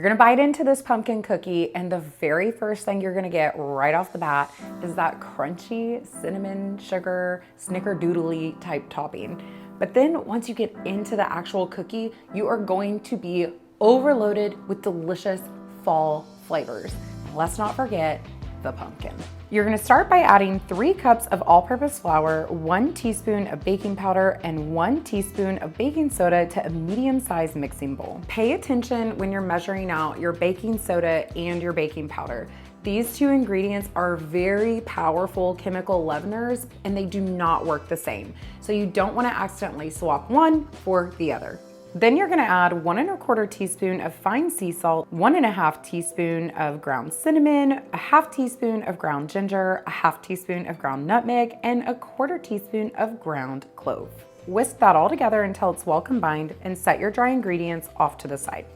You're gonna bite into this pumpkin cookie, and the very first thing you're gonna get right off the bat is that crunchy cinnamon sugar snickerdoodle type topping. But then once you get into the actual cookie, you are going to be overloaded with delicious fall flavors. Let's not forget the pumpkin. You're gonna start by adding 3 cups of all-purpose flour, 1 teaspoon of baking powder, and 1 teaspoon of baking soda to a medium-sized mixing bowl. Pay attention when you're measuring out your baking soda and your baking powder. These 2 ingredients are very powerful chemical leaveners, and they do not work the same. So you don't wanna accidentally swap one for the other. Then you're gonna add 1 1/4 teaspoon of fine sea salt, 1 1/2 teaspoon of ground cinnamon, a 1/2 teaspoon of ground ginger, a 1/2 teaspoon of ground nutmeg, and a 1/4 teaspoon of ground clove. Whisk that all together until it's well combined and set your dry ingredients off to the side.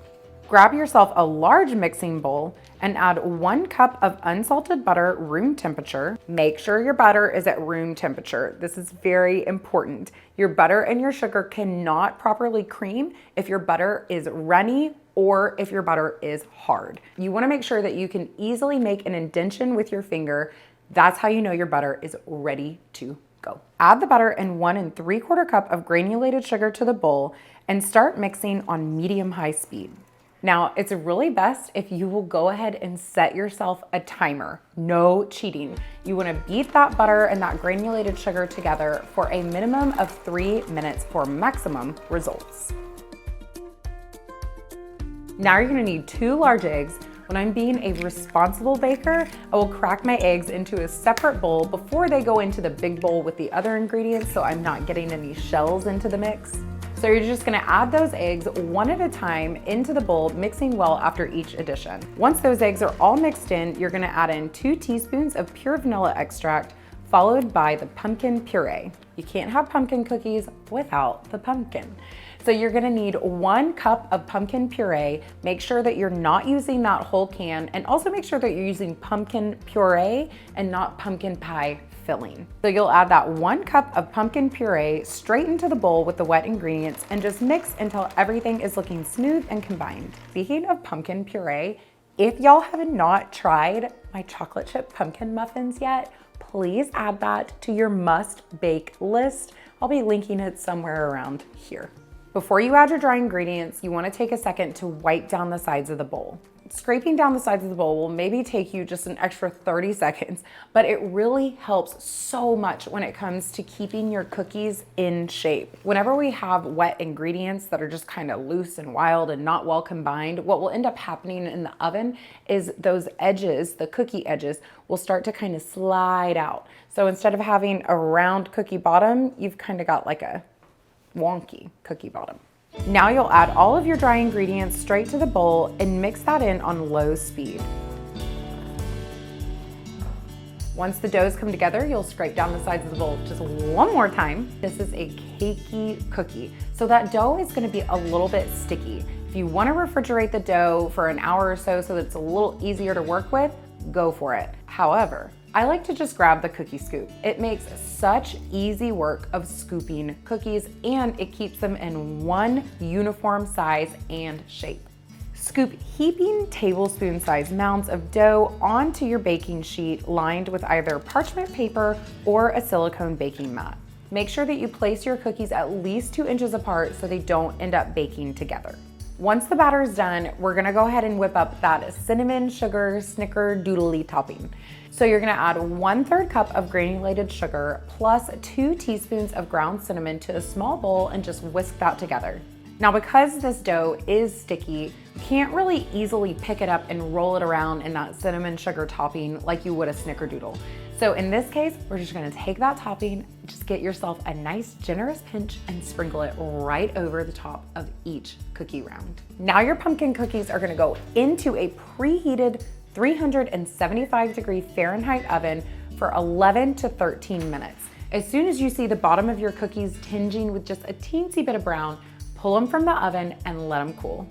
Grab yourself a large mixing bowl and add 1 cup of unsalted butter, room temperature. Make sure your butter is at room temperature. This is very important. Your butter and your sugar cannot properly cream if your butter is runny or if your butter is hard. You wanna make sure that you can easily make an indentation with your finger. That's how you know your butter is ready to go. Add the butter and 1 3/4 cup of granulated sugar to the bowl and start mixing on medium-high speed. Now, it's really best if you will go ahead and set yourself a timer. No cheating. You wanna beat that butter and that granulated sugar together for a minimum of 3 minutes for maximum results. Now you're gonna need 2 large eggs. When I'm being a responsible baker, I will crack my eggs into a separate bowl before they go into the big bowl with the other ingredients, so I'm not getting any shells into the mix. So you're just gonna add those eggs one at a time into the bowl, mixing well after each addition. Once those eggs are all mixed in, you're gonna add in 2 teaspoons of pure vanilla extract, followed by the pumpkin puree. You can't have pumpkin cookies without the pumpkin. So you're gonna need 1 cup of pumpkin puree. Make sure that you're not using that whole can, and also make sure that you're using pumpkin puree and not pumpkin pie filling. So you'll add that 1 cup of pumpkin puree straight into the bowl with the wet ingredients and just mix until everything is looking smooth and combined. Speaking of pumpkin puree, if y'all have not tried my chocolate chip pumpkin muffins yet, please add that to your must bake list. I'll be linking it somewhere around here. Before you add your dry ingredients, you wanna take a second to wipe down the sides of the bowl. Scraping down the sides of the bowl will maybe take you just an extra 30 seconds, but it really helps so much when it comes to keeping your cookies in shape. Whenever we have wet ingredients that are just kind of loose and wild and not well combined, what will end up happening in the oven is those edges, the cookie edges, will start to kind of slide out. So instead of having a round cookie bottom, you've kind of got like a wonky cookie bottom. Now you'll add all of your dry ingredients straight to the bowl and mix that in on low speed. Once the doughs come together, you'll scrape down the sides of the bowl just one more time. This is a cakey cookie, so that dough is gonna be a little bit sticky. If you wanna refrigerate the dough for an hour or so that it's a little easier to work with, go for it. However, I like to just grab the cookie scoop. It makes such easy work of scooping cookies, and it keeps them in one uniform size and shape. Scoop heaping tablespoon-sized mounds of dough onto your baking sheet lined with either parchment paper or a silicone baking mat. Make sure that you place your cookies at least 2 inches apart so they don't end up baking together. Once the batter is done, we're gonna go ahead and whip up that cinnamon sugar snickerdoodle topping. So you're gonna add 1/3 cup of granulated sugar plus 2 teaspoons of ground cinnamon to a small bowl and just whisk that together. Now, because this dough is sticky, you can't really easily pick it up and roll it around in that cinnamon sugar topping like you would a snickerdoodle. So in this case, we're just gonna take that topping, just get yourself a nice generous pinch and sprinkle it right over the top of each cookie round. Now your pumpkin cookies are gonna go into a preheated 375-degree Fahrenheit oven for 11 to 13 minutes. As soon as you see the bottom of your cookies tinging with just a teensy bit of brown, pull them from the oven and let them cool.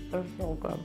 They're so good.